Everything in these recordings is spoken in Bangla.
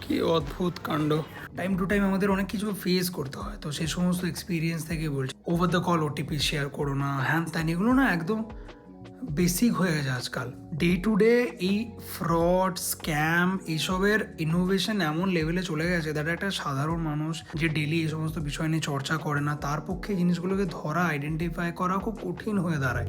কি অদ্ভুত কাণ্ড। টাইম টু টাইম আমাদের অনেক কিছু ফেস করতে হয়, তো সেই সমস্ত এক্সপিরিয়েন্স থেকে বলছি। Over the call OTP share করো না, হ্যান ত্যান, এগুলো না একদম বেসিক হয়ে গেছে আজকাল। ডে টু ডে এই ফ্রড স্ক্যাম এইসবের ইনোভেশন এমন লেভেলে চলে গেছে, দ্যাট একটা সাধারণ মানুষ যে ডেলি এই সমস্ত বিষয় নিয়ে চর্চা করে না, তার পক্ষে জিনিসগুলোকে ধরা, আইডেন্টিফাই করা খুব কঠিন হয়ে দাঁড়ায়।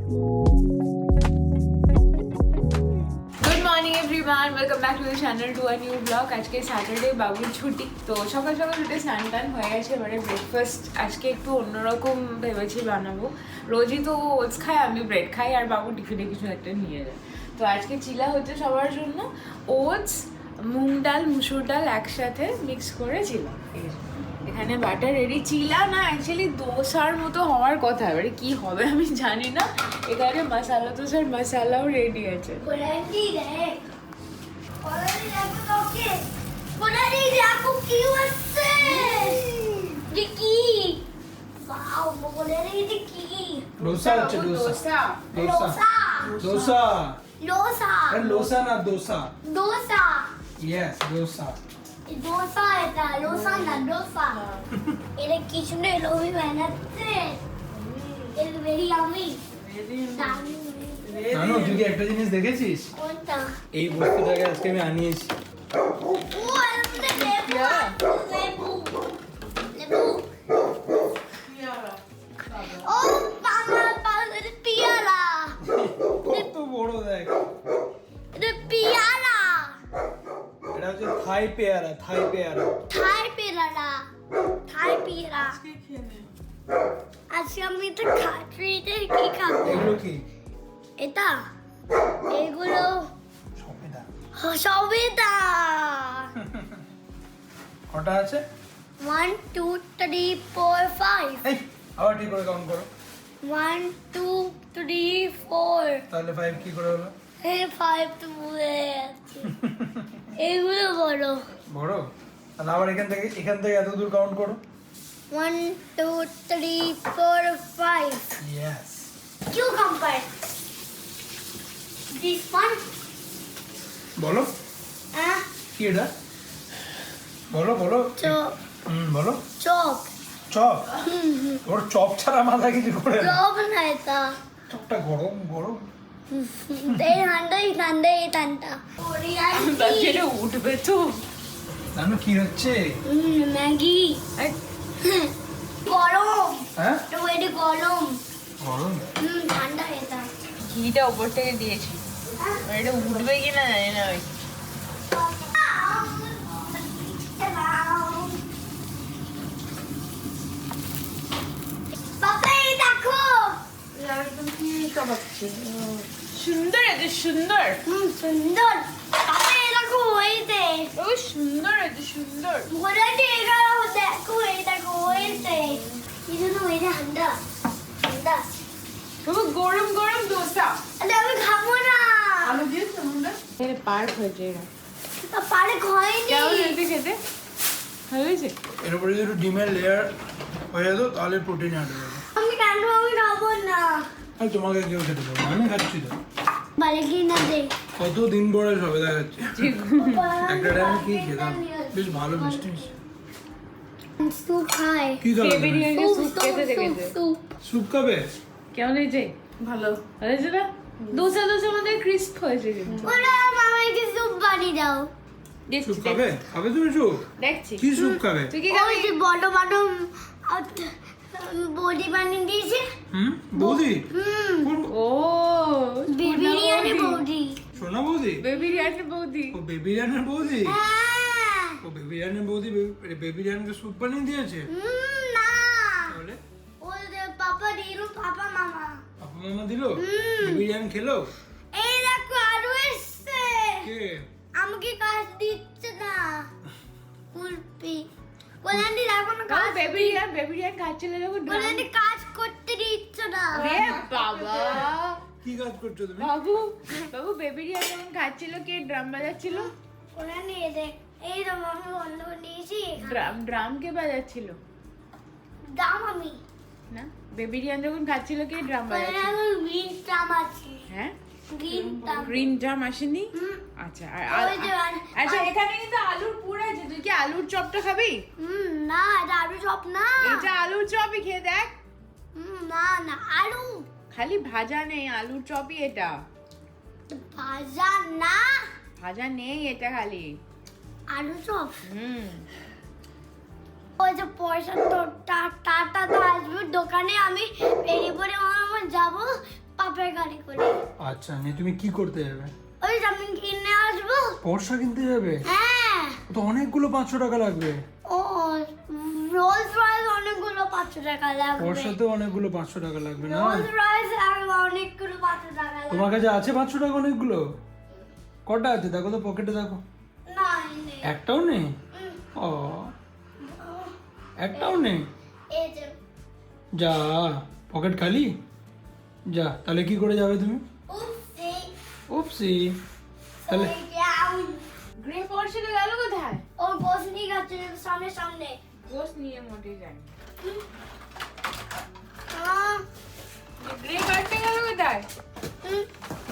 Good morning everyone, welcome back to the channel to a new blog. আজকে স্যাটারডে, বাবুর ছুটি, তো সকাল সকাল উঠে স্নান টান হয়ে গেছে। এবারে ব্রেকফাস্ট আজকে একটু অন্যরকম ভেবেছি বানাবো। রোজই তো ওটস খাই, আমি ব্রেড খাই, আর বাবু টিফিনে কিছু একটা নিয়ে যায়। তো আজকে চিলা হচ্ছে সবার জন্য, ওটস, মুগ ডাল, মুসুর ডাল একসাথে মিক্স করে চিলা। এখানে বাটার রেডি। চিলা না অ্যাকচুয়ালি দোসার মতো হওয়ার কথা, এবারে কি হবে আমি জানি না। এখানে মশালা দোসার মশালাও রেডি আছে। ডোসা হচ্ছে ডোসা ডোসা ডোসা লোসা না দোসা। ইয়েস ডোসা। डोसा এটা লোসা না ডোসা এটা কিছু নেই লোভি বানাচ্ছে এটা ভেরি ইয়ামি নানু তুই কি একটা জিনিস দেখেছিস? কোনটা এই বস্তুটাকে আজকে আমি আনিয়েছি। ও আরে লেবু লেবু ও পাগল পাগল এটা পিয়ারা কত বড় দেখ, এটা পিয়ারা এটা হচ্ছে থাই পেয়ারা। থাই পেয়ারা থাই পিয়ারা থাই পিয়ারা আজকে আমি তো খাচ্ছি এটা কি খাবো এগুলো কি? এটা এগুলো সবেদা। সবেদা কটা আছে? 1 2 3 4 5 এই আবার ঠিক করে কাউন্ট করো। 1 2 3 4 তাহলে 5 কি করে হলো? এই 5 তো ভুলে যাচ্ছি এগুলো বড় বড়। তাহলে আবার এখান থেকে এত দূর কাউন্ট করো। 1 2 3 4 5 ইয়েস। cucumber this one বলো কি এটা? বলো বলো। chop বলো। chop chop. ওর চপ ছাড়া মাথা কিছু করে না। chop না এটা চপটা গরম গরম। এই ঠান্ডা এটা উঠবে তো। জানো কি হচ্ছে? ম্যাগি গরম হ্যাঁ তো এটা গরম গরম। ঠান্ডা এটা ঘিটা উপর থেকে দিয়েছি, এটা উঠবে কিনা জানি না। ওই বাবা এই দেখো সুন্দর, এত সুন্দর, সুন্দর বাবা এই দেখো ওইতে ও সুন্দর, এত সুন্দর। মোটাটি এগারো দেখো এই দেখো ওইতে এটা না ওইটা ঠান্ডা ঠান্ডা বাবা গরম গরম দোসা। আরে আমি খাবো না আলু দিয়ে তোমরা এর পার হয়েছে। এরা পারে খাইনি কেমন হয়েছে খেতে? ভালো হয়েছে? এর উপরে যদি একটু ডিমের লেয়ার হয়ে যেত তাহলে প্রোটিন অ্যাড হয়ে যেত। আমি কেন আমি খাবো না আর তোমাকে কেউ খেতে পারবে না, আমি খাচ্ছি তো। বাড়ি কি না দে কত দিন পরে সবে দেখাচ্ছে। একটা টাইম কি খেতাম, বেশ ভালো মিষ্টি মিষ্টি। স্যুপ খাই কি খাবে? বিরিয়ানি স্যুপ খেতে দেখেছে। স্যুপ স্যুপ খাবে? কেমন হয়েছে? ভালো হয়েছে না? দোসা দোসা আমাদের ক্রিস্প হয়েছে কিন্তু। ওরা মামাকে স্যুপ বানিয়ে দাও স্যুপ খাবে? খাবে তুমি স্যুপ? দেখছি কি স্যুপ খাবে? তুই কি ওই খাবি? যে বড় বড় বডি বানিয়ে দিয়েছে বৌদি? কোন ও বিরিয়ানি বডি সোনা বৌদি? বেবি রিয়ানের বৌদি। ও বেবি রানের বৌদি? হ্যাঁ ও বেবি রানের বৌদি বেবি রানকে স্যুপ বানিয়ে দিয়েছে? না তাহলে ওদের পাপা দিলু পাপা মামা আপা মামা দিল? বেবি রান খেলো? এই দেখো আরো এসছে কে? আমাকে কাজ দিচ্ছে না কুলপি বলেন দেখো না কাজ বেবি রিয়ান খাচ্ছিল যখন বলেন কাজ করতে দিচ্ছে না রে বাবা। কি কাজ করছো তুমি? বাবু বাবু বেবি রিয়ান যখন খাচ্ছিল কে ড্রাম বাজাচ্ছিল? বলেন এই দেখ এই তো আমি বন্ধ করে দিয়েছি ড্রাম কে বাজাচ্ছিল? দাম আমি না, বেবি রিয়ান যখন খাচ্ছিল কে ড্রাম বলেন বাজাচ্ছিল? আমি গ্রিন টাম আছে হ্যাঁ, গ্রিন টাম গ্রিন ড্রাম আসেনি। আচ্ছা আর ওই যে আচ্ছা এখানে কিন্তু আলুর পুর আছে, আলুর চপটা খাবি? না এটা আলু চপ না। এটা আলুর চপই, খেয়ে দেখ। না না আলু খালি ভাজা নেই, আলুর চপই এটা। ভাজা না, ভাজা নেই, এটা খালি আলু চপ। হুম। ওই যে পয়সা তো টাটা তো আসবে দোকানে, আমি বেরিয়ে পড়ে আমার যাবো পাপের গাড়ি করে। আচ্ছা তুমি কি করতে যাবে? ওই আমি কিনে আসবো। পরশা কিনতে যাবে? হ্যাঁ তো অনেকগুলো 500 টাকা লাগবে। ও রোলস রয়েস অনেকগুলো 500 টাকা লাগবে। পরশাতেও অনেকগুলো 500 টাকা লাগবে না? রোলস রয়েস লাগবে অনেকগুলো 500 টাকা লাগবে। তোমার কাছে আছে 500 টাকা অনেকগুলো? কটা আছে দেখো তো, পকেটে দেখো। না নেই। একটাও নেই? ও একটাও নেই? এই যে যা, পকেট খালি? যা, তাহলে কি করে যাবে তুমি? উপসি উপসি। তাহলে গ্রে পর্সেটা গেল কোথায়? ও বস নিয়ে গেছে সামনে সামনে। গোস নিয়ে মোটেই যায়নি। আহ, গ্রে কার্ডটা গেল কোথায়?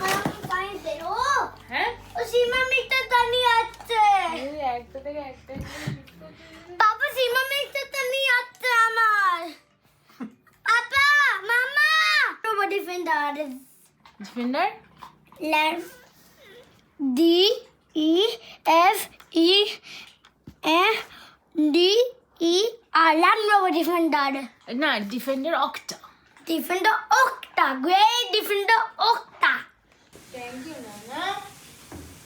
আমি পাই দে ও হ্যাঁ, ও সীমা মিটার দাঁড়িয়ে আছে। এই একটা থেকে একটা পাপা সীমা মিটার দাঁড়িয়ে আছে আমার। পাপা মামা robot defender defender. Left D E F E N D E R land robot defender. না, defender Octa. Defender Octa, great defender Octa. Thank you নানা।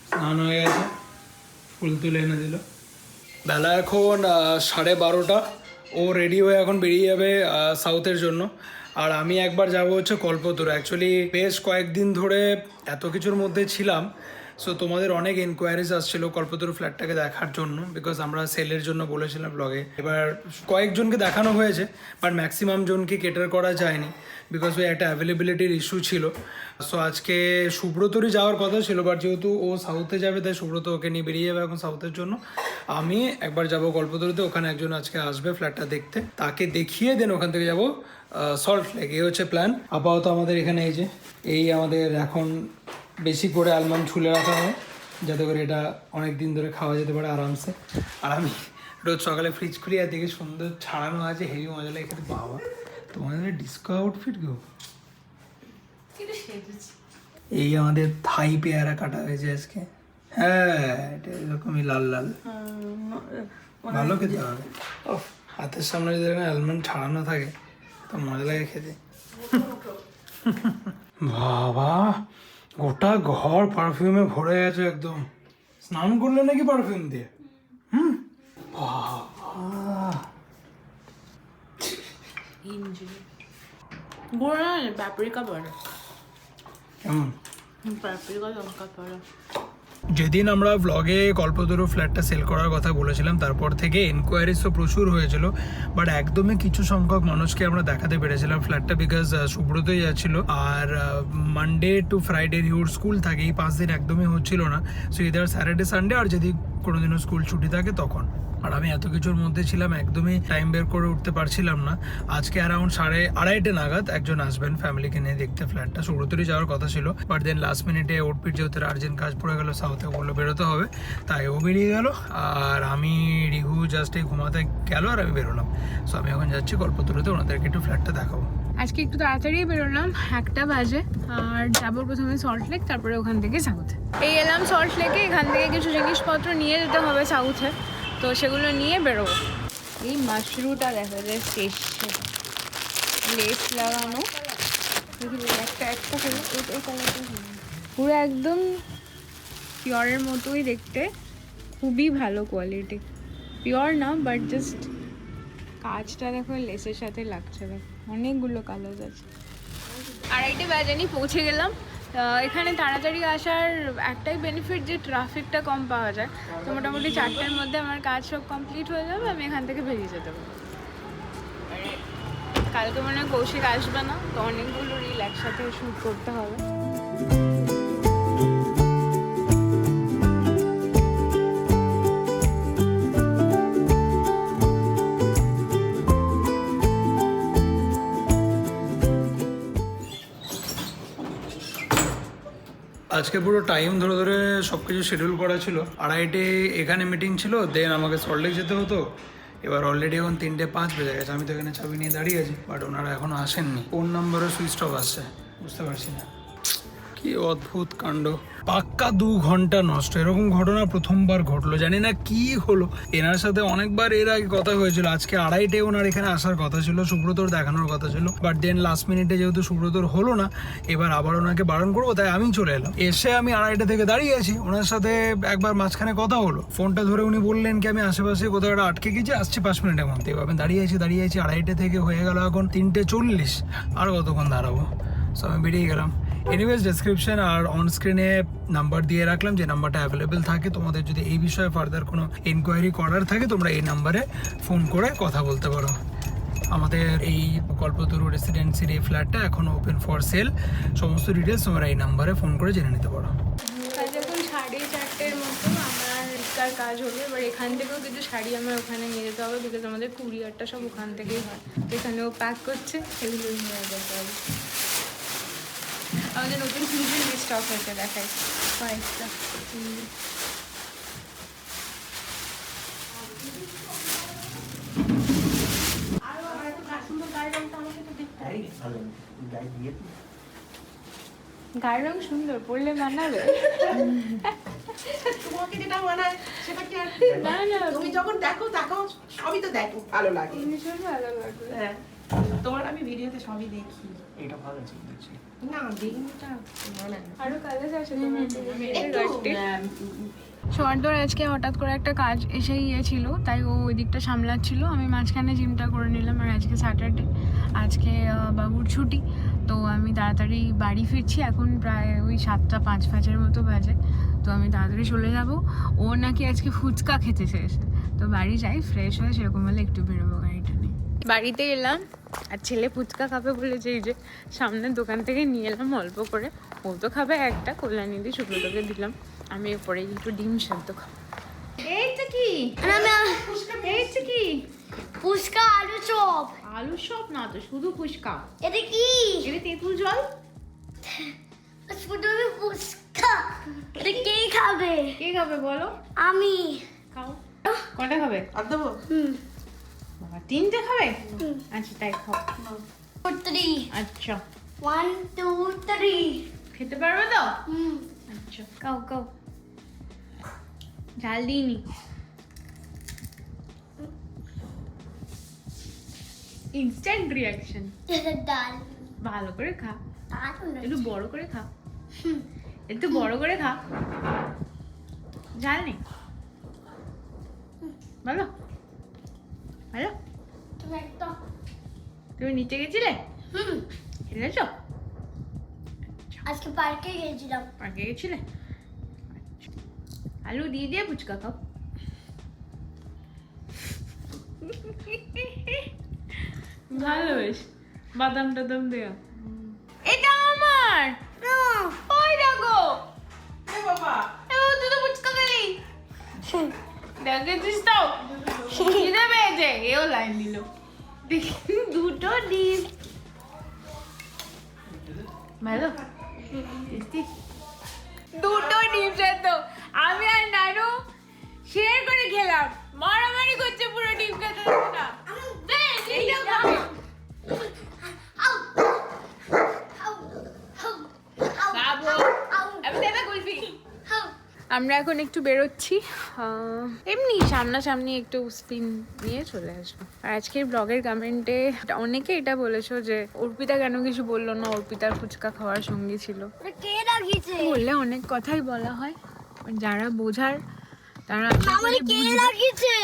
স্নান হয়ে গেছে, ফুল তুলে এনে দিল। বেলা এখন 12:30। ও রেডি হয়ে এখন বেরিয়ে যাবে সাউথের জন্য। আর আমি একবার যাব হচ্ছে কল্পতরু। অ্যাকচুয়ালি বেশ কয়েকদিন ধরে এত কিছুর মধ্যে ছিলাম, সো তোমাদের অনেক এনকোয়ারিজ আসছিল কল্পতরু ফ্ল্যাটটাকে দেখার জন্য, বিকজ আমরা সেলের জন্য বলেছিলাম ব্লগে। এবার কয়েকজনকে দেখানো হয়েছে, বাট ম্যাক্সিমাম জনকে কেটার করা যায়নি, বিকজ ওই একটা অ্যাভেলেবিলিটির ইস্যু ছিল। সো আজকে সুব্রতরই যাওয়ার কথা ছিল, বাট যেহেতু ও সাউথে যাবে তাই সুব্রত ওকে নিয়ে বেরিয়ে যাবে এখন সাউথের জন্য। আমি একবার যাব কল্পতরুতে, ওখানে একজন আজকে আসবে ফ্ল্যাটটা দেখতে, তাকে দেখিয়ে দেন ওখান থেকে যাব সল্ট লেক। এই হচ্ছে প্ল্যান আপাতত আমাদের এখানে। এই আমাদের এখন বেশি করে আলমন্ড ছুলে রাখা হয় যাতে করে এটা অনেক দিন ধরে খাওয়া যেতে পারে আরামসে। আর আমি রোজ সকালে ফ্রিজ খুলি আর দেখি সুন্দর ছাড়ানো আছে, হেভি মজা লাগে খেতে। বাবা তোমাদের ডিস্কো আউটফিট গো। এই আমাদের থাই পেয়ারা কাটা হয়েছে আজকে। হ্যাঁ এটা এরকমই লাল লাল, ভালো খেতে হবে। ও হাতের সামনে যদি আলমন্ড ছাড়ানো থাকে তো মজা লাগে খেতে। বাবা গোটা ঘর পারফিউমে ভরে গেছে একদম। স্নান করলে নাকি পারফিউম দিয়ে? বাবা গোড়া পাপরিকা পড়ে, কেমন? পাপরিকা লঙ্কা পড়ে। যেদিন আমরা ব্লগে কল্পতরু ফ্ল্যাটটা সেল করার কথা বলেছিলাম তারপর থেকে এনকোয়ারিজ তো প্রচুর হয়েছিল, বাট একদমই কিছু সংখ্যক মানুষকে আমরা দেখাতে পেরেছিলাম ফ্ল্যাটটা, বিকজ সুব্রতই যাচ্ছিল। আর মানডে টু ফ্রাইডে ওর স্কুল থাকে, এই 5 দিন একদমই হচ্ছিল না। সো ইদার স্যাটারডে সানডে, আর যদি কোনোদিনও স্কুল ছুটি থাকে তখন। আর আমি এত কিছুর মধ্যে ছিলাম, একদমই টাইম বের করে উঠতে পারছিলাম না। আজকে অ্যারাউন্ড 2:30 নাগাদ একজন আসবেন ফ্যামিলিকে নিয়ে দেখতে ফ্ল্যাটটা। সুব্রতরই যাওয়ার কথা ছিল, বাট দেন লাস্ট মিনিটে ওটপিট যেহেতু আর্জেন্ট কাজ পড়ে গেল সাউথে, বললো বেরোতে হবে, তাই ও বেরিয়ে গেল। আর আমি রিহু জাস্ট এই ঘুমাতে গেল আর আমি বেরোলাম। সো আমি এখন যাচ্ছি কল্পতরুতে, ওনাদেরকে একটু ফ্ল্যাটটা দেখাবো। আজকে একটু তাড়াতাড়ি বেরোলাম, 1টা বাজে। আর যাবো প্রথমে সল্ট লেক, তারপরে ওখান থেকে সাউথে। এই এলাম সল্ট লেকে, এখান থেকে কিছু জিনিসপত্র নিয়ে যেতে হবে সাউথে, তো সেগুলো নিয়ে বেরোবো। এই মাশরুমটা দেখা যায় শেষে লেস লাগানো, একটা একটা করে এই কালারটা পুরো একদম পিওরের মতোই দেখতে, খুবই ভালো কোয়ালিটি। পিওর না, বাট জাস্ট কাজটা দেখো লেসের সাথে লাগছে, দেখো অনেকগুলো কালার আছে। 2:30 বাজেনি পৌঁছে গেলাম। এখানে তাড়াতাড়ি আসার একটাই বেনিফিট যে ট্রাফিকটা কম পাওয়া যায়, তো মোটামুটি 4টার মধ্যে আমার কাজ সব কমপ্লিট হয়ে যাবে, আমি এখান থেকে বেরিয়ে যেতে পারবো। কালকে মনে হয় কৌশিক আসবে না, তো অনেকগুলো রিল একসাথে শ্যুট করতে হবে। আজকে পুরো টাইম ধরে ধরে সব কিছু শিডিউল করা ছিল। 2:30 এখানে মিটিং ছিল, দেন আমাকে সল্টলেক যেতে হতো। এবার অলরেডি এখন 3:05 বেজে গেছে, আমি তো এখানে চাবি নিয়ে দাঁড়িয়ে আছি, বাট ওনারা এখনও আসেননি। ফোন নাম্বারও সুইচ অফ আসছে, বুঝতে পারছি না কি অদ্ভুত কাণ্ড। পাক্কা 2 ঘন্টা নষ্ট, এরকম ঘটনা প্রথমবার ঘটলো, জানি না কি হলো। এনার সাথে অনেকবার এর আগে কথা হয়েছিল। আজকে 2:30 ওনার এখানে আসার কথা ছিল, সুব্রতর দেখানোর কথা ছিল, বাট দেন লাস্ট মিনিটে যেহেতু সুব্রতর হলো না, এবার আবার ওনাকে বারণ করবো, তাই আমি চলে এলাম। এসে আমি 2:30 থেকে দাঁড়িয়ে আছি, ওনার সাথে একবার মাঝখানে কথা হলো, ফোনটা ধরে উনি বললেন কি আমি আশেপাশে কোথাও একটা আটকে গেছি, আসছি 5 মিনিটের মধ্যে। এবার আমি দাঁড়িয়ে আছি 2:30 থেকে হয়ে গেল এখন 3:40, আর কতক্ষণ দাঁড়াবো? সো আমি বেরিয়ে গেলাম। এনিওয়েজ ডেসক্রিপশন আর অন স্ক্রিনে নাম্বার দিয়ে রাখলাম, যে নাম্বারটা অ্যাভেলেবেল থাকে। তোমাদের যদি এই বিষয়ে ফার্দার কোনো এনকোয়ারি করার থাকে, তোমরা এই নাম্বারে ফোন করে কথা বলতে পারো। আমাদের এই কল্পতরু রেসিডেন্সির এই ফ্ল্যাটটা এখন ওপেন ফর সেল। সমস্ত ডিটেলস তোমরা এই নাম্বারে ফোন করে জেনে নিতে পারো। এখন 4:30 মতো আমার রিক্সার কাজ হলো। এবার এখান থেকেও কিছু শাড়ি আমার ওখানে নিয়ে যেতে হবে, বিকজ আমাদের কুরিয়ারটা সব ওখান থেকেই হয়। তো এখানেও প্যাক করছে, সেগুলো নিয়ে যেতে হবে। আমাদের নতুন ফিউশন স্টক হয়েছে, দেখাই কয়েকটা। গায়ের রং সুন্দর, পরলে মানাবে। তোমাকে যেটা মানায় সেটা কি আর না না, তুমি যখন দেখো সবই তো দেখো, ভালো লাগে। ভীষণ ভালো লাগবে। হ্যাঁ, তোমার আমি ভিডিওতে সবই দেখি। এটা ভালো আছে দেখছি। না বেগুনটা মানায় না। আরো কালার আছে একটু সোয়ার্দর আজকে হঠাৎ করে একটা কাজ এসে গিয়েছিল, তাই ও ওই দিকটা সামলাচ্ছিল। আমি মাঝখানে জিমটা করে নিলাম। আর আজকে স্যাটারডে, আজকে বাবুর ছুটি, তো আমি তাড়াতাড়ি বাড়ি ফিরছি। এখন প্রায় ওই 7:05 মতো বাজে, তো আমি তাড়াতাড়ি চলে যাব। ও নাকি আজকে ফুচকা খেতে চেয়েছে, তো বাড়ি যাই, ফ্রেশ হয়ে সেরকম হলে একটু বেরোবো গাড়িটা নিয়ে। বাড়িতে এলাম, আর ছেলে ফুচকা খাবে বলেছে, এই যে সামনের দোকান থেকে নিয়ে এলাম অল্প করে। ও তো খাবে একটা, কল্যাণী দিয়ে সুব্রতকে দিলাম। আমি এরপরে একটু ডিম সেদ্ধ খাবো। এইটা কি? এইটা কি? ফুচকা আলু চপ। আলু চপ না তো, শুধু ফুচকা। এটা কি? এটা তেঁতুল জল। শুধু ফুচকা। এটা কে খাবে? কে খাবে বলো? আমি। খাও। কটা খাবে? আর দেবো? বাবা 3টে খাবে? আচ্ছা তাই খাও। 3 আচ্ছা 1 2 3 খেতে পারবে তো? আচ্ছা খাও খাও, ঝাল দিইনি। Instant reaction. এটা ডাল। ভালো করে খা, দারুণ। একটু বড় করে খা, একটু বড় করে খা। ঝাল নেই? ভালো ভালো। তুমি একটা তুমি নিচে গেছিলে? খেলেছো? আজকে পার্কে গেছিলাম। পার্কে গেছিলে? আচ্ছা। আলু দিয়ে দিয়ে ফুচকা খাও। ভালো বেশ, বাদাম টাদাম দেয়া। এটা আমার। ওই দেখো, এ বাবা, তুই তো ফুচকা খেলি। দেখেছিস তো, খিদে পেয়েছে, এও লাইন দিল। দেখি 2টো ডিম। ভালো, টেস্টি। 2টো ডিম সেদ্ধ আমি আর নানু শেয়ার করে খেলাম। মারামারি করছে পুরো ডিম খেতে দেবে না। এইটাও খাবে। খাবো। আমি দেবে কুলফি। আমরা এখন একটু বেরোচ্ছি, এমনি সামনাসামনি একটু স্পিন নিয়ে চলে আসবো। আর আজকের ব্লগের কমেন্টে অনেকে এটা বলেছো যে অর্পিতা কেন কিছু বললো না, অর্পিতার ফুচকা খাওয়ার সঙ্গী ছিল। এটা কে লাগিয়েছে? বললে অনেক কথাই বলা হয়, যারা বোঝার তারা আমারে কে লাগিয়েছে?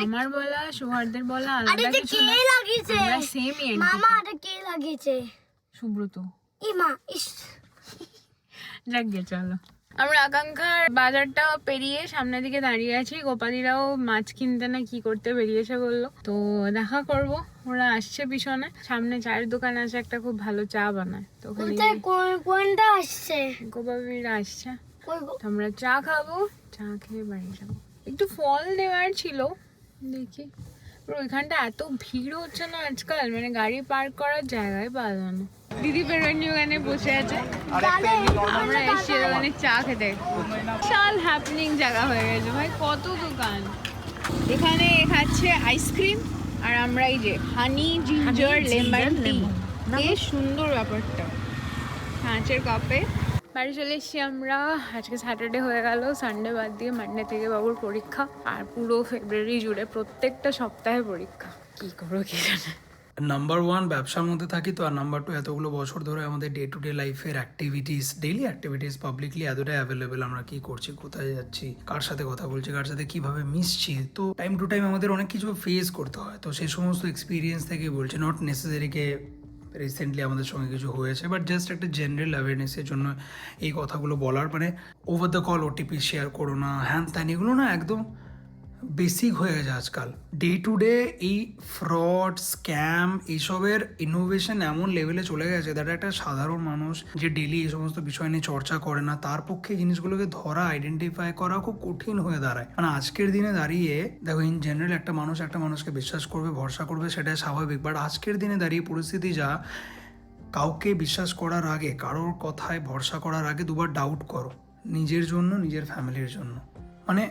আমার বলা সৌহার্দের বলা আরে আলাদা এটা কিছু কে না, লাগিয়েছে? আমরা সেমই। মামা এটা কে লাগিয়েছে? সুব্রত। ইমা ইস। যাক গে চলো, আমরা আকাঙ্ক্ষার বাজারটা পেরিয়ে সামনের দিকে দাঁড়িয়ে আছি। গোপালীরাও মাছ কিনতে না কি করতে বেরিয়েছে বললো, তো দেখা করব। ওরা আসছে পিছনে, সামনে চায়ের দোকান আছে একটা, খুব ভালো চা বানায়, তো ওখানে কোথায় কোনটা আসছে? গোপালীরা আসছে, কই গো? তো আমরা চা খাবো, চা খেয়ে বাড়ি যাবো। একটু ফল নেওয়ার ছিল, দেখি। ওইখানটা এত ভিড় হচ্ছে না আজকাল, মানে গাড়ি পার্ক করার জায়গায় পাওয়া যায় না। দিদি পেরোয়নি ওখানে বসে আছে, তাহলে আমরা এসে ওখানে চা খেতে। বিশাল হ্যাপনিং জায়গা হয়ে গেছে ভাই, কত দোকান। এখানে খাচ্ছে আইসক্রিম আর আমরা এই যে হানি জিঞ্জার লেমন টি, বেশ সুন্দর ব্যাপারটা, কাঁচের কাপে। বাড়ি চলে এসেছি আমরা। আজকে স্যাটারডে হয়ে গেল, সানডে বাদ দিয়ে মানডে থেকে বাবুর পরীক্ষা, আর পুরো ফেব্রুয়ারি জুড়ে প্রত্যেকটা সপ্তাহে পরীক্ষা। কি করবো কি জানে। নাম্বার ওয়ান ব্যবসার মধ্যে থাকি তো, আর নাম্বার টু এতগুলো বছর ধরে আমাদের ডে টু ডে লাইফের অ্যাক্টিভিটিস, ডেইলি অ্যাক্টিভিটিস পাবলিকলি এতটাই অ্যাভেলেবেল, আমরা কি করছি, কোথায় যাচ্ছি, কার সাথে কথা বলছি, কার সাথে কিভাবে মিশছি, তো টাইম টু টাইম আমাদের অনেক কিছু ফেস করতে হয়। তো সেই সমস্ত এক্সপিরিয়েন্স থেকে বলছি, নট নেসেসারিকে রিসেন্টলি আমাদের সঙ্গে কিছু হয়েছে, বাট জাস্ট একটা জেনারেল অ্যাওয়ারনেসের জন্য এই কথাগুলো বলার। মানে over the call OTP share করো না, হ্যান ত্যান, এগুলো না একদম বেসিক হয়ে গেছে আজকাল। ডে টু ডে এই ফ্রড, স্ক্যাম, এইসবের ইনোভেশন এমন লেভেলে চলে গেছে, দ্যাট একটা সাধারণ মানুষ যে ডেলি এই সমস্ত বিষয় নিয়ে চর্চা করে না, তার পক্ষে জিনিসগুলোকে ধরা, আইডেন্টিফাই করা খুব কঠিন হয়ে দাঁড়ায়। মানে আজকের দিনে দাঁড়িয়ে দেখো, ইন জেনারেল একটা মানুষকে বিশ্বাস করবে, ভরসা করবে, সেটাই স্বাভাবিক। বাট আজকের দিনে দাঁড়িয়ে পরিস্থিতি যা, কাউকে বিশ্বাস করার আগে, কারোর কথায় ভরসা করার আগে দুবার ডাউট করো, নিজের জন্য, নিজের ফ্যামিলির জন্য। মানে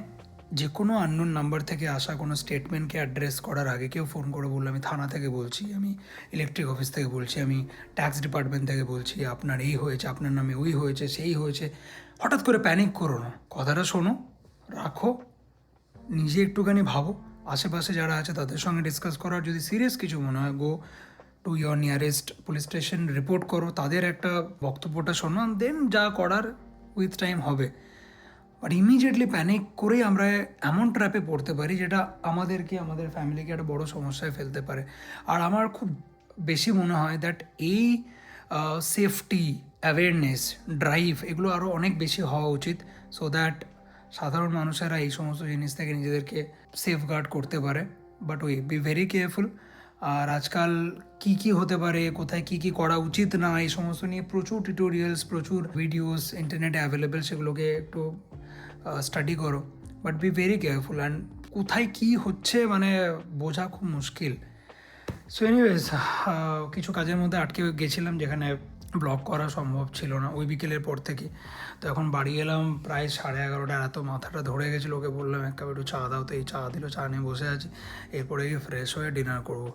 যে কোনো আননোন নাম্বার থেকে আসা কোনো স্টেটমেন্টকে অ্যাড্রেস করার আগে, কেউ ফোন করে বললো আমি থানা থেকে বলছি, আমি ইলেকট্রিক অফিস থেকে বলছি, আমি ট্যাক্স ডিপার্টমেন্ট থেকে বলছি, আপনার এই হয়েছে, আপনার নামে ওই হয়েছে, সেই হয়েছে, হঠাৎ করে প্যানিক করো না, কথাটা শোনো, রাখো, নিজে একটুখানি ভাবো, আশেপাশে যারা আছে তাদের সঙ্গে ডিসকাস করার, যদি সিরিয়াস কিছু মনে হয় go to your nearest police station, report করো, তাদের একটা বক্তব্যটা শোনো, দেন যা করার উইথ টাইম হবে। বাট ইমিডিয়েটলি প্যানিক করেই আমরা এমন ট্র্যাপে পড়তে পারি যেটা আমাদেরকে, আমাদের ফ্যামিলিকে একটা বড় সমস্যায় ফেলতে পারে। আর আমার খুব বেশি মনে হয় দ্যাট এই সেফটি অ্যাওয়ারনেস ড্রাইভ এগুলো আরও অনেক বেশি হওয়া উচিত, সো দ্যাট সাধারণ মানুষেরা এই সমস্ত জিনিস থেকে নিজেদেরকে সেফগার্ড করতে পারে। But we be very careful. আর আজকাল কি কি হতে পারে, কোথায় কি কি করা উচিত না, এই সমস্ত নিয়ে প্রচুর টিউটোরিয়ালস, প্রচুর ভিডিওস ইন্টারনেটে অ্যাভেলেবেল, সেগুলোকে একটু স্টাডি করো। But B very careful. And কোথায় কী হচ্ছে মানে বোঝা খুব মুশকিল। সো এনিওয়েজ, কিছু কাজের মধ্যে আটকে গেছিলাম যেখানে ব্লগ করা সম্ভব ছিল না ওই বিকেলের পর থেকে। তো এখন বাড়ি এলাম প্রায় 11:30, এত মাথাটা ধরে গেছিলো, ওকে বললাম এক কাপ একটু চা দাও, তো এই চা দিল, চা নিয়ে বসে আছি, এরপরে গিয়ে ফ্রেশ হয়ে ডিনার করবো।